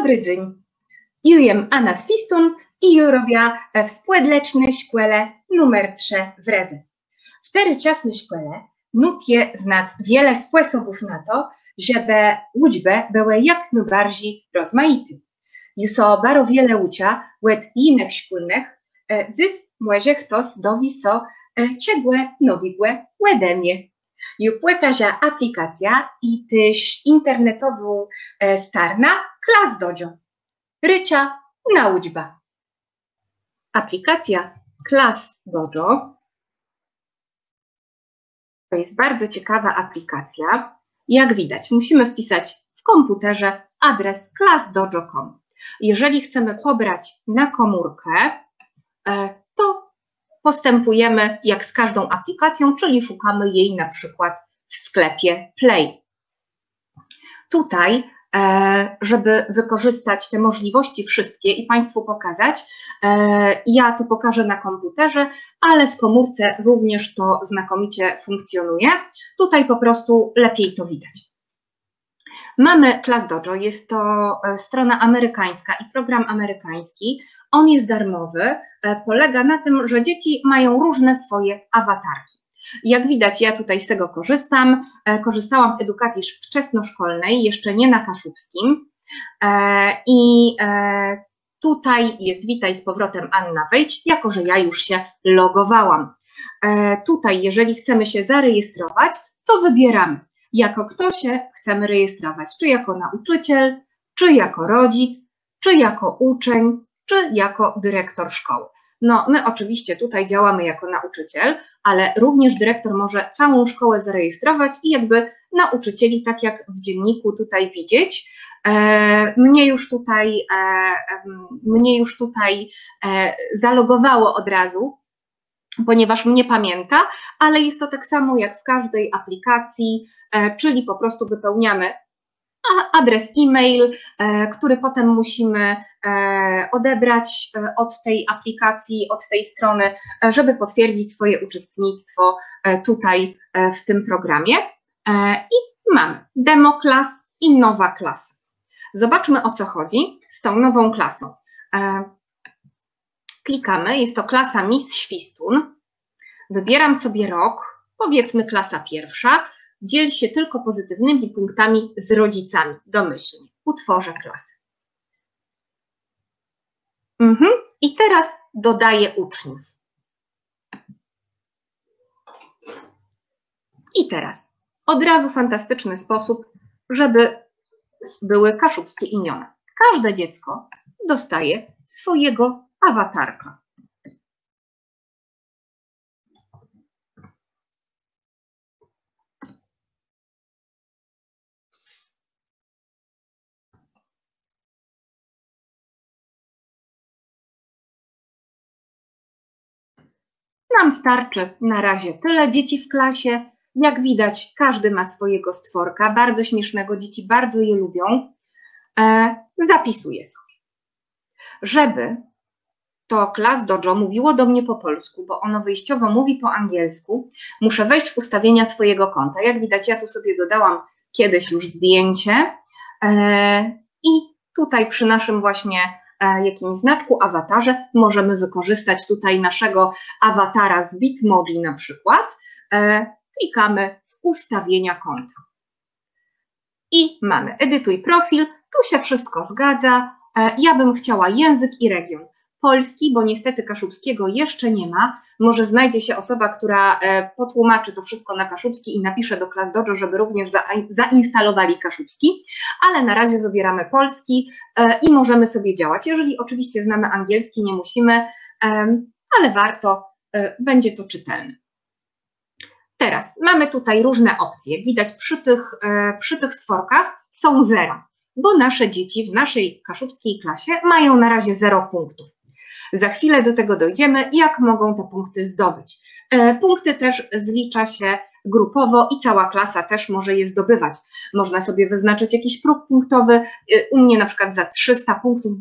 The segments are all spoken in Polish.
Dobry dzień. Jujem Anna Swistun i robię w spłedlecznej szkole numer 3 w Redze. W tej ciasnej szkole nutje znać wiele sposobów na to, żeby uczby były jak najbardziej rozmaite. Jest bardzo wiele ucza od innych szkolnych, dziś może ktoś dowie so czegłe nowigłe ode mnie. Jest płetarza aplikacja i też internetową starna Class Dojo. Rycia nauczba. Aplikacja Class Dojo to jest bardzo ciekawa aplikacja. Jak widać, musimy wpisać w komputerze adres classdojo.com. Jeżeli chcemy pobrać na komórkę, to postępujemy jak z każdą aplikacją, czyli szukamy jej na przykład w sklepie Play. Tutaj, żeby wykorzystać te możliwości wszystkie i Państwu pokazać, ja to pokażę na komputerze, ale w komórce również to znakomicie funkcjonuje. Tutaj po prostu lepiej to widać. Mamy Class Dojo, jest to strona amerykańska i program amerykański. On jest darmowy, polega na tym, że dzieci mają różne swoje awatarki. Jak widać, ja tutaj z tego korzystam. Korzystałam w edukacji wczesnoszkolnej, jeszcze nie na kaszubskim. I tutaj jest witaj z powrotem Anna, wejdź, jako że ja już się logowałam. Tutaj, jeżeli chcemy się zarejestrować, to wybieramy, jako kto się chcemy rejestrować, czy jako nauczyciel, czy jako rodzic, czy jako uczeń, czy jako dyrektor szkoły. No, my oczywiście tutaj działamy jako nauczyciel, ale również dyrektor może całą szkołę zarejestrować i jakby nauczycieli, tak jak w dzienniku tutaj widzieć. Mnie już tutaj zalogowało od razu, ponieważ mnie pamięta, ale jest to tak samo jak w każdej aplikacji, czyli po prostu wypełniamy adres e-mail, który potem musimy odebrać od tej aplikacji, od tej strony, żeby potwierdzić swoje uczestnictwo tutaj w tym programie. I mamy demo class i nowa klasa. Zobaczmy, o co chodzi z tą nową klasą. Klikamy, jest to klasa Miss Świstun. Wybieram sobie rok, powiedzmy klasa pierwsza. Dziel się tylko pozytywnymi punktami z rodzicami, domyślnie. Utworzę klasę. I teraz dodaję uczniów. I teraz od razu fantastyczny sposób, żeby były kaszubskie imiona. Każde dziecko dostaje swojego awatarka. Nam starczy na razie tyle dzieci w klasie. Jak widać, każdy ma swojego stworka, bardzo śmiesznego, dzieci bardzo je lubią. Zapisuję sobie. Żeby to Class Dojo mówiło do mnie po polsku, bo ono wyjściowo mówi po angielsku, muszę wejść w ustawienia swojego konta. Jak widać, ja tu sobie dodałam kiedyś już zdjęcie i tutaj przy naszym właśnie jakimś znaczku, awatarze, możemy wykorzystać tutaj naszego awatara z Bitmoji na przykład. Klikamy w ustawienia konta. I mamy edytuj profil, tu się wszystko zgadza. Ja bym chciała język i region. Polski, bo niestety kaszubskiego jeszcze nie ma. Może znajdzie się osoba, która potłumaczy to wszystko na kaszubski i napisze do Class Dojo, żeby również zainstalowali kaszubski, ale na razie wybieramy polski i możemy sobie działać. Jeżeli oczywiście znamy angielski, nie musimy, ale warto, będzie to czytelne. Teraz mamy tutaj różne opcje. Widać przy tych stworkach są zera, bo nasze dzieci w naszej kaszubskiej klasie mają na razie 0 punktów. Za chwilę do tego dojdziemy, jak mogą te punkty zdobyć. Punkty też zlicza się grupowo i cała klasa też może je zdobywać. Można sobie wyznaczyć jakiś próg punktowy. U mnie na przykład za 300 punktów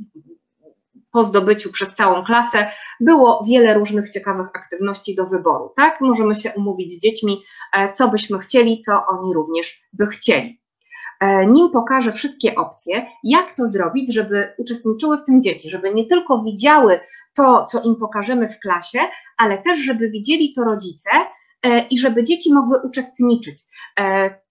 po zdobyciu przez całą klasę było wiele różnych ciekawych aktywności do wyboru. Tak? Możemy się umówić z dziećmi, co byśmy chcieli, co oni również by chcieli. nim pokażę wszystkie opcje, jak to zrobić, żeby uczestniczyły w tym dzieci, żeby nie tylko widziały to, co im pokażemy w klasie, ale też, żeby widzieli to rodzice i żeby dzieci mogły uczestniczyć.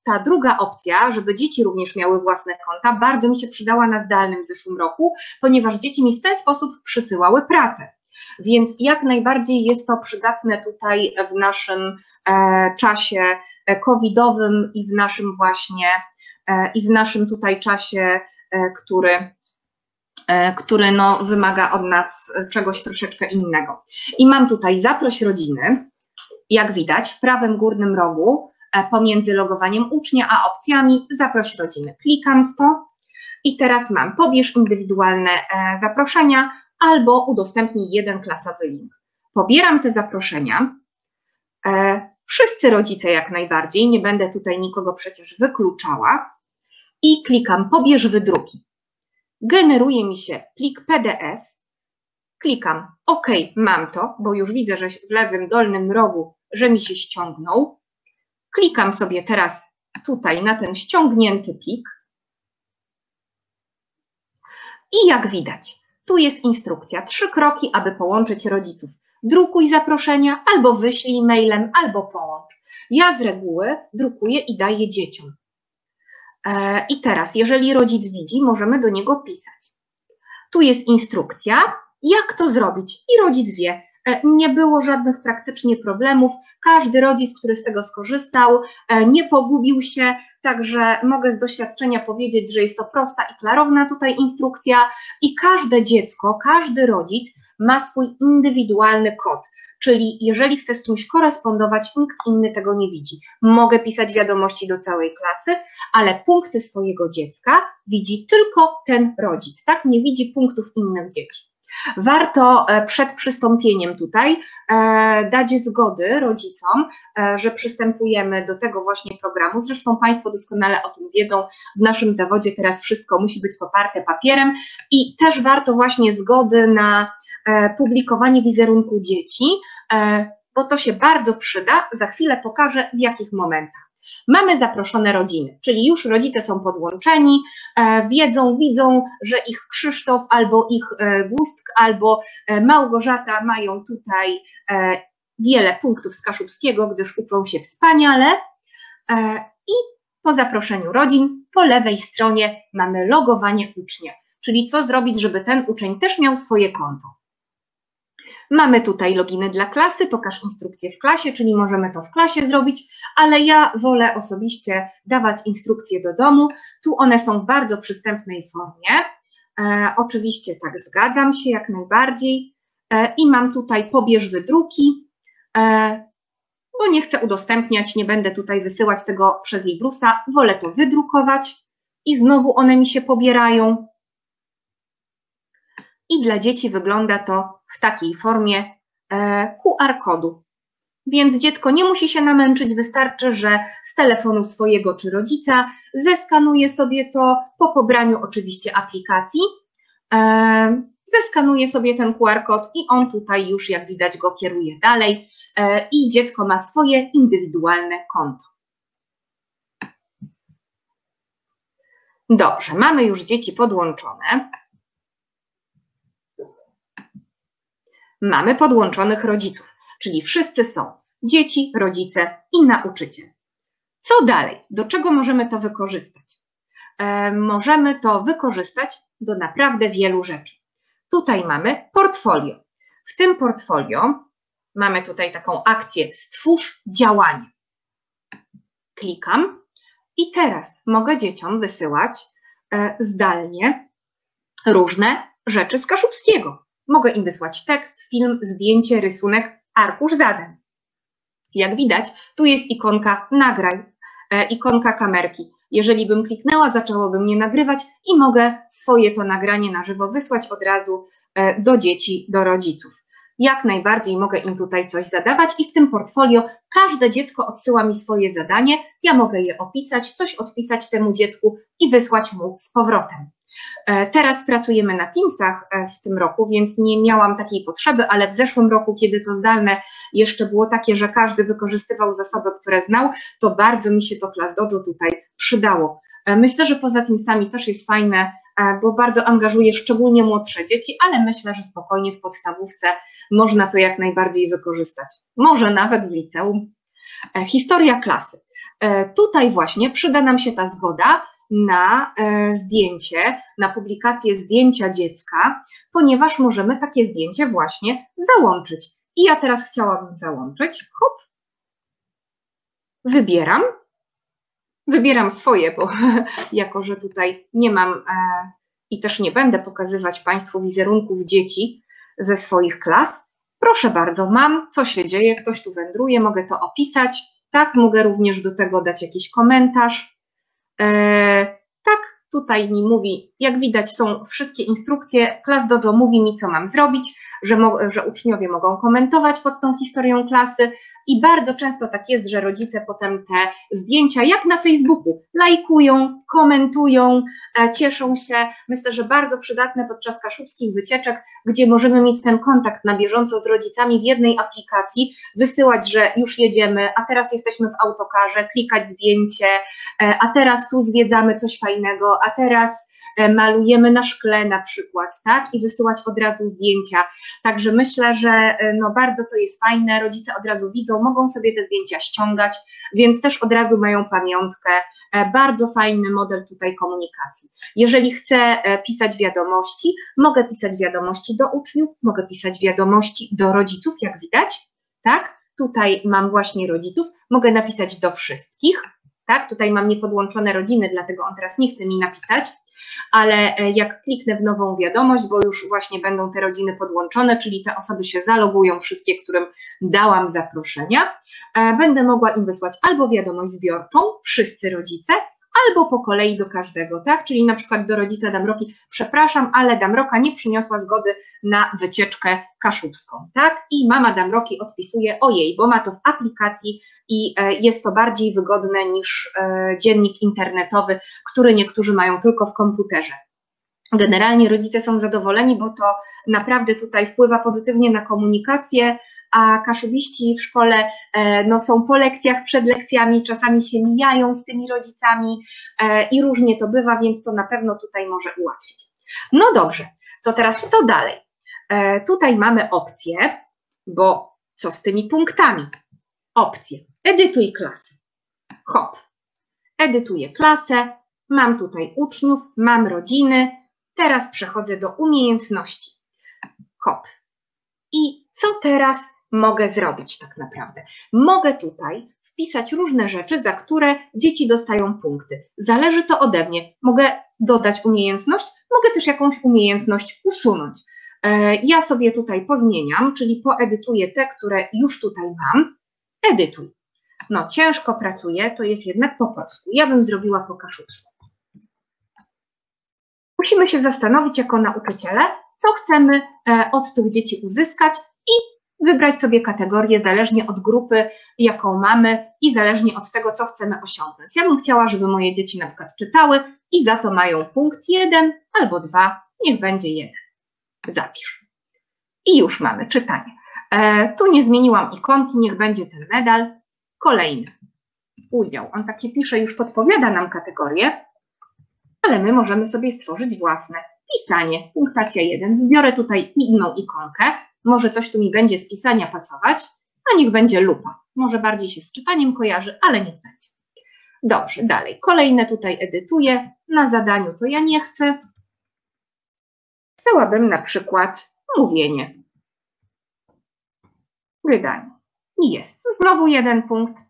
Ta druga opcja, żeby dzieci również miały własne konta, bardzo mi się przydała na zdalnym w zeszłym roku, ponieważ dzieci mi w ten sposób przysyłały pracę. Więc jak najbardziej jest to przydatne tutaj w naszym czasie covidowym i w naszym właśnie tutaj czasie, który no, wymaga od nas czegoś troszeczkę innego. I mam tutaj zaproś rodziny, jak widać w prawym górnym rogu pomiędzy logowaniem ucznia a opcjami zaproś rodziny. Klikam w to i teraz mam pobierz indywidualne zaproszenia albo udostępnij jeden klasowy link. Pobieram te zaproszenia. Wszyscy rodzice jak najbardziej, nie będę tutaj nikogo przecież wykluczała i klikam pobierz wydruki. Generuje mi się plik PDF, klikam OK, mam to, bo już widzę, że w lewym dolnym rogu, że mi się ściągnął. Klikam sobie teraz tutaj na ten ściągnięty plik i jak widać, tu jest instrukcja, 3 kroki, aby połączyć rodziców. Drukuj zaproszenia, albo wyślij mailem, albo połącz. Ja z reguły drukuję i daję dzieciom. I teraz, jeżeli rodzic widzi, możemy do niego pisać. Tu jest instrukcja, jak to zrobić i rodzic wie. Nie było żadnych praktycznie problemów. Każdy rodzic, który z tego skorzystał, nie pogubił się, także mogę z doświadczenia powiedzieć, że jest to prosta i klarowna tutaj instrukcja i każde dziecko, każdy rodzic ma swój indywidualny kod, czyli jeżeli chcę z kimś korespondować, nikt inny tego nie widzi. Mogę pisać wiadomości do całej klasy, ale punkty swojego dziecka widzi tylko ten rodzic, tak? Nie widzi punktów innych dzieci. Warto przed przystąpieniem tutaj dać zgody rodzicom, że przystępujemy do tego właśnie programu. Zresztą Państwo doskonale o tym wiedzą, w naszym zawodzie teraz wszystko musi być poparte papierem i też warto właśnie zgody na publikowanie wizerunku dzieci, bo to się bardzo przyda. Za chwilę pokażę, w jakich momentach. Mamy zaproszone rodziny, czyli już rodzice są podłączeni, widzą, że ich Krzysztof albo ich Gustka albo Małgorzata mają tutaj wiele punktów z Kaszubskiego, gdyż uczą się wspaniale. I po zaproszeniu rodzin po lewej stronie mamy logowanie ucznia, czyli co zrobić, żeby ten uczeń też miał swoje konto. Mamy tutaj loginy dla klasy, pokaż instrukcję w klasie, czyli możemy to w klasie zrobić, ale ja wolę osobiście dawać instrukcje do domu. Tu one są w bardzo przystępnej formie. Oczywiście tak, zgadzam się jak najbardziej. I mam tutaj pobierz wydruki, bo nie chcę udostępniać, nie będę tutaj wysyłać tego przez Librusa, wolę to wydrukować i znowu one mi się pobierają. I dla dzieci wygląda to w takiej formie QR kodu. Więc dziecko nie musi się namęczyć, wystarczy, że z telefonu swojego czy rodzica zeskanuje sobie to po pobraniu oczywiście aplikacji, zeskanuje sobie ten QR kod i on tutaj już jak widać go kieruje dalej i dziecko ma swoje indywidualne konto. Dobrze, mamy już dzieci podłączone. Mamy podłączonych rodziców, czyli wszyscy są dzieci, rodzice i nauczyciel. Co dalej? Do czego możemy to wykorzystać? Możemy to wykorzystać do naprawdę wielu rzeczy. Tutaj mamy portfolio. W tym portfolio mamy tutaj taką akcję stwórz działanie. Klikam i teraz mogę dzieciom wysyłać zdalnie różne rzeczy z Kaszubskiego. Mogę im wysłać tekst, film, zdjęcie, rysunek, arkusz zadań. Jak widać, tu jest ikonka nagraj, ikonka kamerki. Jeżeli bym kliknęła, zaczęłoby mnie nagrywać i mogę swoje to nagranie na żywo wysłać od razu do dzieci, do rodziców. Jak najbardziej mogę im tutaj coś zadawać i w tym portfolio każde dziecko odsyła mi swoje zadanie, ja mogę je opisać, coś odpisać temu dziecku i wysłać mu z powrotem. Teraz pracujemy na Teamsach w tym roku, więc nie miałam takiej potrzeby, ale w zeszłym roku, kiedy to zdalne jeszcze było takie, że każdy wykorzystywał zasoby, które znał, to bardzo mi się to ClassDojo tutaj przydało. Myślę, że poza tym sami też jest fajne, bo bardzo angażuje szczególnie młodsze dzieci, ale myślę, że spokojnie w podstawówce można to jak najbardziej wykorzystać. Może nawet w liceum. Historia klasy. Tutaj właśnie przyda nam się ta zgoda na zdjęcie, na publikację zdjęcia dziecka, ponieważ możemy takie zdjęcie właśnie załączyć. I ja teraz chciałabym załączyć. Hop. Wybieram swoje, bo jako że tutaj nie mam i też nie będę pokazywać Państwu wizerunków dzieci ze swoich klas. Proszę bardzo, mam, co się dzieje, ktoś tu wędruje, mogę to opisać, tak, mogę również do tego dać jakiś komentarz. Tak, tutaj mi mówi, jak widać są wszystkie instrukcje, ClassDojo mówi mi, co mam zrobić, że uczniowie mogą komentować pod tą historią klasy i bardzo często tak jest, że rodzice potem te zdjęcia, jak na Facebooku, lajkują, komentują, cieszą się. Myślę, że bardzo przydatne podczas kaszubskich wycieczek, gdzie możemy mieć ten kontakt na bieżąco z rodzicami w jednej aplikacji, wysyłać, że już jedziemy, a teraz jesteśmy w autokarze, klikać zdjęcie, a teraz tu zwiedzamy coś fajnego, a teraz malujemy na szkle na przykład, tak? I wysyłać od razu zdjęcia. Także myślę, że no bardzo to jest fajne, rodzice od razu widzą, mogą sobie te zdjęcia ściągać, więc też od razu mają pamiątkę. Bardzo fajny model tutaj komunikacji. Jeżeli chcę pisać wiadomości, mogę pisać wiadomości do uczniów, mogę pisać wiadomości do rodziców, jak widać, tak? Tutaj mam właśnie rodziców, mogę napisać do wszystkich, tak? Tutaj mam niepodłączone rodziny, dlatego on teraz nie chce mi napisać, ale jak kliknę w nową wiadomość, bo już właśnie będą te rodziny podłączone, czyli te osoby się zalogują, wszystkie, którym dałam zaproszenia, będę mogła im wysłać albo wiadomość zbiorczą, wszyscy rodzice, albo po kolei do każdego, tak? Czyli na przykład do rodzica Damroki, przepraszam, ale Damroka nie przyniosła zgody na wycieczkę kaszubską, tak? I mama Damroki odpisuje, ojej, bo ma to w aplikacji i jest to bardziej wygodne niż dziennik internetowy, który niektórzy mają tylko w komputerze. Generalnie rodzice są zadowoleni, bo to naprawdę tutaj wpływa pozytywnie na komunikację, a kaszubiści w szkole no, są po lekcjach, przed lekcjami, czasami się mijają z tymi rodzicami i różnie to bywa, więc to na pewno tutaj może ułatwić. No dobrze, to teraz co dalej? Tutaj mamy opcję, bo co z tymi punktami? Opcje. Edytuj klasę. Hop. Edytuję klasę, mam tutaj uczniów, mam rodziny. Teraz przechodzę do umiejętności. Hop. I co teraz mogę zrobić tak naprawdę? Mogę tutaj wpisać różne rzeczy, za które dzieci dostają punkty. Zależy to ode mnie. Mogę dodać umiejętność, mogę też jakąś umiejętność usunąć. Ja sobie tutaj pozmieniam, czyli poedytuję te, które już tutaj mam. Edytuj. No ciężko pracuję, to jest jednak po polsku. Ja bym zrobiła po kaszubsku. Musimy się zastanowić jako nauczyciele, co chcemy od tych dzieci uzyskać i wybrać sobie kategorię zależnie od grupy, jaką mamy i zależnie od tego, co chcemy osiągnąć. Ja bym chciała, żeby moje dzieci na przykład czytały i za to mają punkt 1 albo 2, niech będzie 1. Zapisz. I już mamy czytanie. Tu nie zmieniłam ikonki, niech będzie ten medal. Kolejny. Udział. On takie pisze, już podpowiada nam kategorię, ale my możemy sobie stworzyć własne. Pisanie, punktacja 1. Wybiorę tutaj inną ikonkę. Może coś tu mi będzie z pisania pasować, a niech będzie lupa. Może bardziej się z czytaniem kojarzy, ale niech będzie. Dobrze, dalej. Kolejne tutaj edytuję. Na zadaniu to ja nie chcę. Chciałabym na przykład mówienie. Wydanie. I jest. Znowu 1 punkt,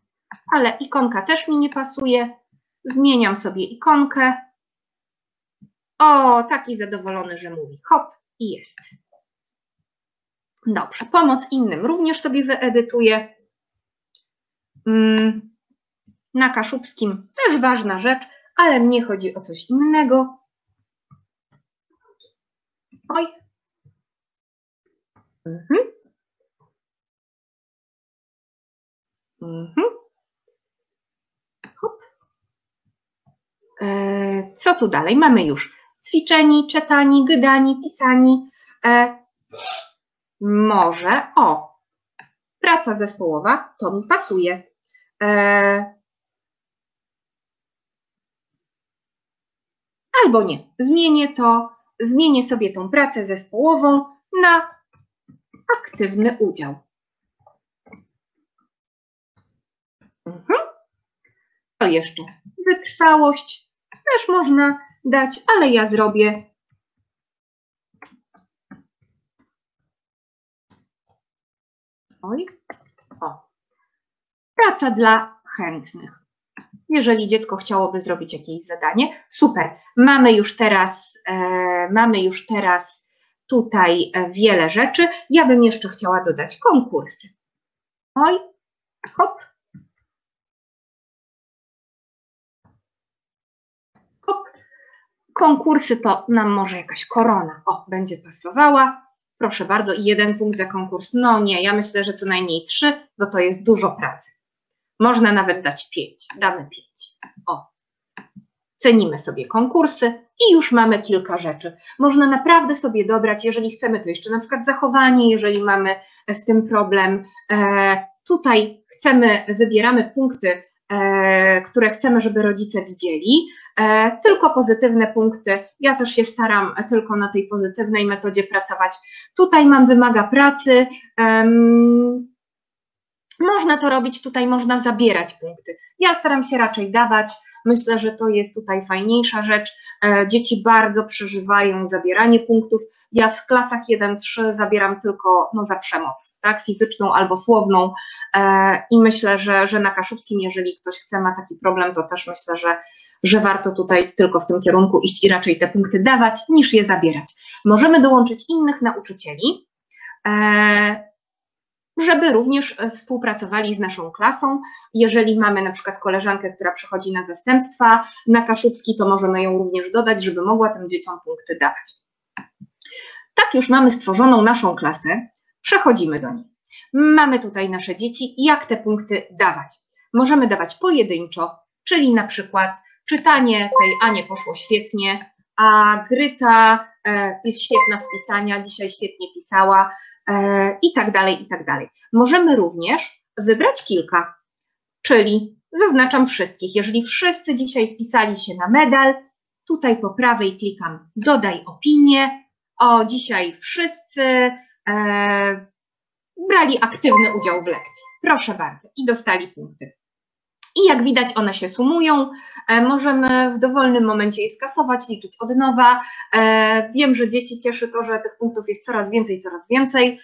ale ikonka też mi nie pasuje. Zmieniam sobie ikonkę. O, taki zadowolony, że mówi. Hop i jest. Dobrze, pomoc innym również sobie wyedytuję. Na kaszubskim też ważna rzecz, ale mnie chodzi o coś innego. Oj. Hop. Co tu dalej? Mamy już ćwiczeni, czytani, gydani, pisani. Może, praca zespołowa, to mi pasuje. albo nie. Zmienię sobie tą pracę zespołową na aktywny udział. To jeszcze wytrwałość też można dać, ale ja zrobię praca dla chętnych. Jeżeli dziecko chciałoby zrobić jakieś zadanie, super. Mamy już teraz tutaj wiele rzeczy. Ja bym jeszcze chciała dodać konkursy. Hop. Hop. Konkursy to nam może jakaś korona. Będzie pasowała. Proszę bardzo, 1 punkt za konkurs. No nie, ja myślę, że co najmniej 3, bo to jest dużo pracy. Można nawet dać 5. Damy 5. Cenimy sobie konkursy i już mamy kilka rzeczy. Można naprawdę sobie dobrać, jeżeli chcemy, to jeszcze na przykład zachowanie, jeżeli mamy z tym problem. Tutaj wybieramy punkty, które chcemy, żeby rodzice widzieli. Tylko pozytywne punkty. Ja też się staram tylko na tej pozytywnej metodzie pracować. Tutaj wymaga pracy. Można to robić, tutaj można zabierać punkty. Ja staram się raczej dawać. Myślę, że to jest tutaj fajniejsza rzecz. Dzieci bardzo przeżywają zabieranie punktów. Ja w klasach 1-3 zabieram tylko za przemoc, tak, fizyczną albo słowną. I myślę, że na Kaszubskim, jeżeli ktoś ma taki problem, to też myślę, że warto tutaj tylko w tym kierunku iść i raczej te punkty dawać, niż je zabierać. Możemy dołączyć innych nauczycieli, żeby również współpracowali z naszą klasą. Jeżeli mamy na przykład koleżankę, która przychodzi na zastępstwa na Kaszubski, to możemy ją również dodać, żeby mogła tym dzieciom punkty dawać. Tak już mamy stworzoną naszą klasę, przechodzimy do niej. Mamy tutaj nasze dzieci, jak te punkty dawać. Możemy dawać pojedynczo, czyli na przykład czytanie tej Anie poszło świetnie, a Gryta jest świetna z pisania, dzisiaj świetnie pisała, i tak dalej, i tak dalej. Możemy również wybrać kilka, czyli zaznaczam wszystkich. Jeżeli wszyscy dzisiaj wpisali się na medal, tutaj po prawej klikam dodaj opinię. Dzisiaj wszyscy brali aktywny udział w lekcji. Proszę bardzo, i dostali punkty. I jak widać, one się sumują. Możemy w dowolnym momencie je skasować, liczyć od nowa. Wiem, że dzieci cieszy to, że tych punktów jest coraz więcej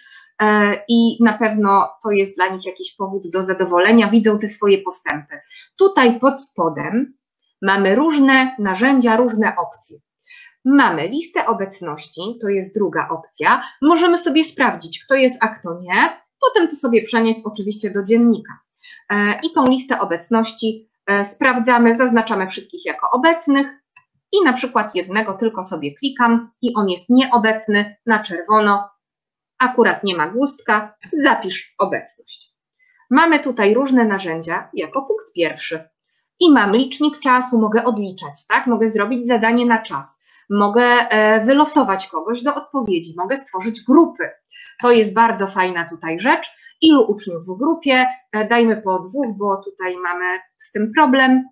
i na pewno to jest dla nich jakiś powód do zadowolenia. Widzą te swoje postępy. Tutaj pod spodem mamy różne narzędzia, różne opcje. Mamy listę obecności, to jest druga opcja. Możemy sobie sprawdzić, kto jest, a kto nie. Potem to sobie przenieść oczywiście do dziennika. I tą listę obecności sprawdzamy, zaznaczamy wszystkich jako obecnych i na przykład jednego tylko sobie klikam i on jest nieobecny na czerwono, akurat nie ma guztka, zapisz obecność. Mamy tutaj różne narzędzia jako punkt pierwszy i mam licznik czasu, mogę odliczać, tak? Mogę zrobić zadanie na czas, mogę wylosować kogoś do odpowiedzi, mogę stworzyć grupy. To jest bardzo fajna tutaj rzecz. Ilu uczniów w grupie? Dajmy po 2, bo tutaj mamy z tym problem.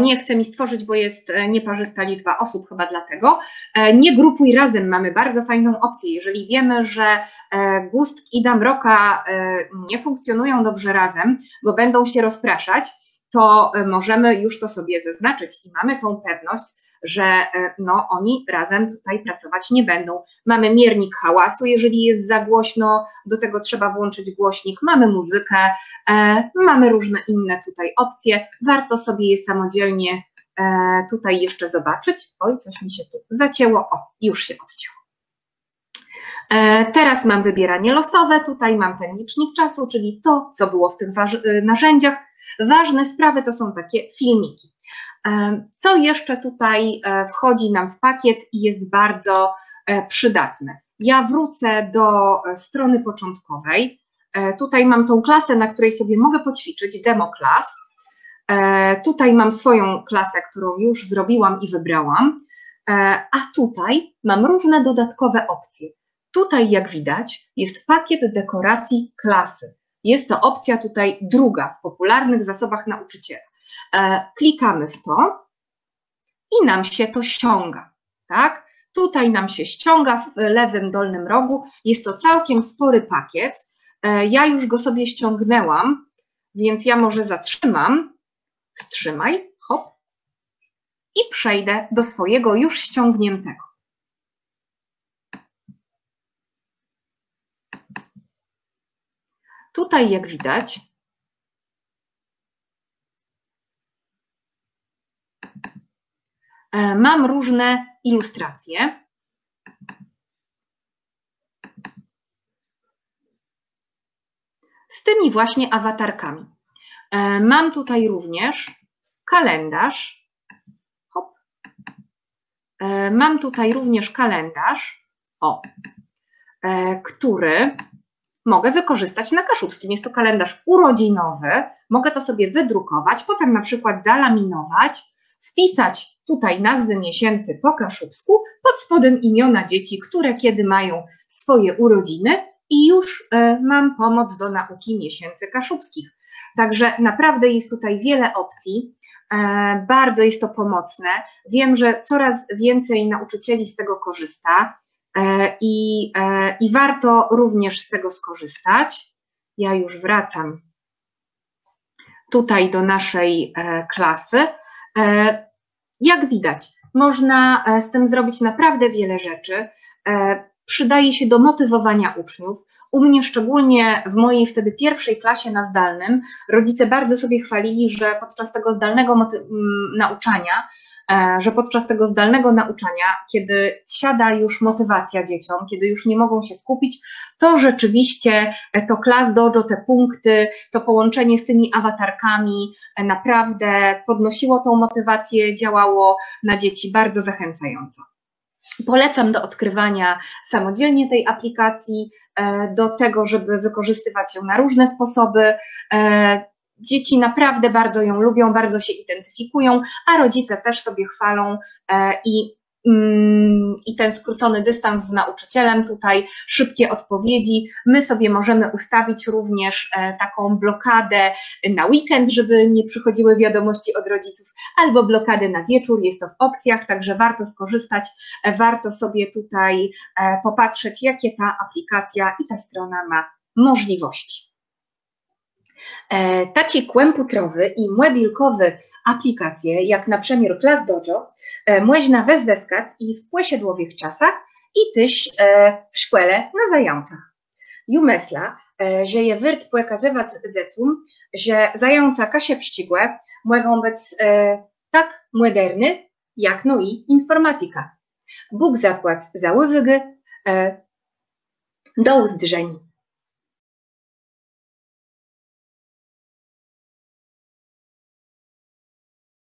Nie chce mi stworzyć, bo jest nieparzysta liczba osób, chyba dlatego. Nie grupuj razem, mamy bardzo fajną opcję. Jeżeli wiemy, że Gustk i Damroka nie funkcjonują dobrze razem, bo będą się rozpraszać, to możemy już to sobie zaznaczyć i mamy tą pewność, że oni razem tutaj pracować nie będą. Mamy miernik hałasu, jeżeli jest za głośno, do tego trzeba włączyć głośnik, mamy muzykę, mamy różne inne tutaj opcje, warto sobie je samodzielnie tutaj jeszcze zobaczyć. Oj, coś mi się tu zacięło, już się odcięło. Teraz mam wybieranie losowe, tutaj mam ten licznik czasu, czyli to, co było w tych narzędziach. Ważne sprawy to są takie filmiki. Co jeszcze tutaj wchodzi nam w pakiet i jest bardzo przydatne? Ja wrócę do strony początkowej. Tutaj mam tą klasę, na której sobie mogę poćwiczyć, demo class. Tutaj mam swoją klasę, którą już zrobiłam i wybrałam, a tutaj mam różne dodatkowe opcje. Tutaj, jak widać, jest pakiet dekoracji klasy. Jest to opcja tutaj druga w popularnych zasobach nauczyciela. Klikamy w to i nam się to ściąga, tak? Tutaj nam się ściąga w lewym dolnym rogu. Jest to całkiem spory pakiet. Ja już go sobie ściągnęłam, więc ja może zatrzymam. Wstrzymaj, hop. I przejdę do swojego już ściągniętego. Tutaj, jak widać, mam różne ilustracje. Z tymi właśnie awatarkami. Mam tutaj również kalendarz. Hop. Mam tutaj również kalendarz, który mogę wykorzystać na kaszubskim. Jest to kalendarz urodzinowy. Mogę to sobie wydrukować, potem na przykład zalaminować, wpisać tutaj nazwy miesięcy po kaszubsku, pod spodem imiona dzieci, które kiedy mają swoje urodziny i już mam pomoc do nauki miesięcy kaszubskich. Także naprawdę jest tutaj wiele opcji, bardzo jest to pomocne. Wiem, że coraz więcej nauczycieli z tego korzysta i warto również z tego skorzystać. Ja już wracam tutaj do naszej klasy. Jak widać, można z tym zrobić naprawdę wiele rzeczy. Przydaje się do motywowania uczniów. U mnie szczególnie w mojej wtedy pierwszej klasie na zdalnym rodzice bardzo sobie chwalili, że podczas tego zdalnego nauczania, kiedy siada już motywacja dzieciom, kiedy już nie mogą się skupić, to rzeczywiście to ClassDojo, te punkty, to połączenie z tymi awatarkami naprawdę podnosiło tą motywację, działało na dzieci bardzo zachęcająco. Polecam do odkrywania samodzielnie tej aplikacji, do tego, żeby wykorzystywać ją na różne sposoby. Dzieci naprawdę bardzo ją lubią, bardzo się identyfikują, a rodzice też sobie chwalą i ten skrócony dystans z nauczycielem, tutaj szybkie odpowiedzi. My sobie możemy ustawić również taką blokadę na weekend, żeby nie przychodziły wiadomości od rodziców, albo blokadę na wieczór, jest to w opcjach, także warto skorzystać, warto sobie tutaj popatrzeć, jakie ta aplikacja i ta strona ma możliwości. Taci kłęputrowy i młebilkowy aplikacje, jak na przemiar ClassDojo, młeźna wezdeskac i w płesiedłowych czasach i tyś w szkole na zającach. Jumesla, że je wyrt pokazywać dzecum, że zająca kasie pścigłe mogą być tak moderny, jak no i informatyka. Bóg zapłać za ływygy, do uzdrzeni.